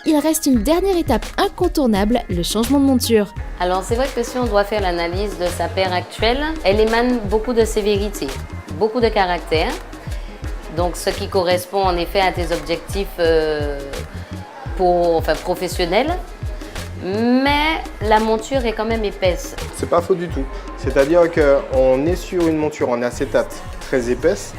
il reste une dernière étape incontournable, le changement de monture. Alors c'est vrai que si on doit faire l'analyse de sa paire actuelle, elle émane beaucoup de sévérité, beaucoup de caractère. Donc ce qui correspond en effet à tes objectifs professionnels. Mais la monture est quand même épaisse. C'est pas faux du tout. C'est-à-dire qu'on est sur une monture en acétate très épaisse.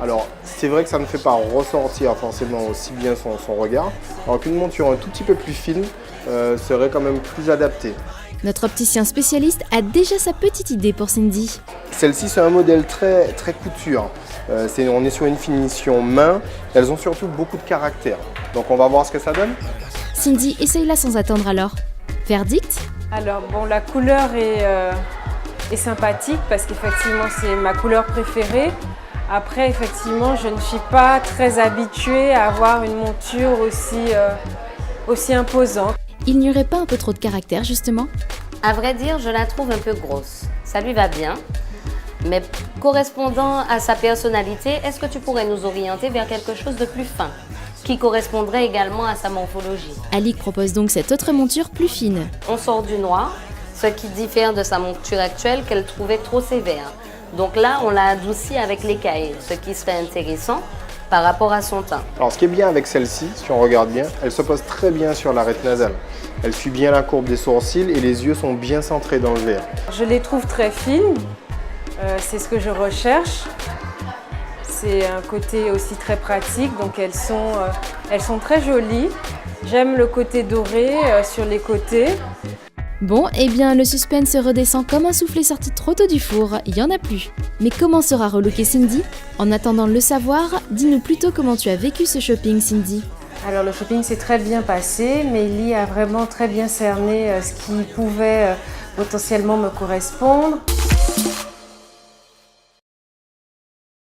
Alors c'est vrai que ça ne fait pas ressortir forcément aussi bien son regard. Alors qu'une monture un tout petit peu plus fine serait quand même plus adaptée. Notre opticien spécialiste a déjà sa petite idée pour Cindy. Celle-ci c'est un modèle très couture. On est sur une finition main. Elles ont surtout beaucoup de caractère. Donc on va voir ce que ça donne. Cindy essaye-la sans attendre alors. Verdict? Alors bon, la couleur est sympathique parce qu'effectivement c'est ma couleur préférée. Après effectivement je ne suis pas très habituée à avoir une monture aussi imposante. Il n'y aurait pas un peu trop de caractère justement? À vrai dire, je la trouve un peu grosse. Ça lui va bien. Mais correspondant à sa personnalité, est-ce que tu pourrais nous orienter vers quelque chose de plus fin, qui correspondrait également à sa morphologie? Alix propose donc cette autre monture plus fine. On sort du noir, ce qui diffère de sa monture actuelle qu'elle trouvait trop sévère. Donc là, on l'a adoucie avec l'écaille, ce qui serait intéressant par rapport à son teint. Alors ce qui est bien avec celle-ci, si on regarde bien, elle se pose très bien sur l'arête nasale. Elle suit bien la courbe des sourcils et les yeux sont bien centrés dans le verre. Je les trouve très fines, c'est ce que je recherche. C'est un côté aussi très pratique, donc elles sont très jolies. J'aime le côté doré sur les côtés. Bon, eh bien le suspense redescend comme un soufflet sorti trop tôt du four, il y en a plus. Mais comment sera relookée Cindy? En attendant de le savoir, dis-nous plutôt comment tu as vécu ce shopping Cindy. Alors le shopping s'est très bien passé, Mélie a vraiment très bien cerné ce qui pouvait potentiellement me correspondre.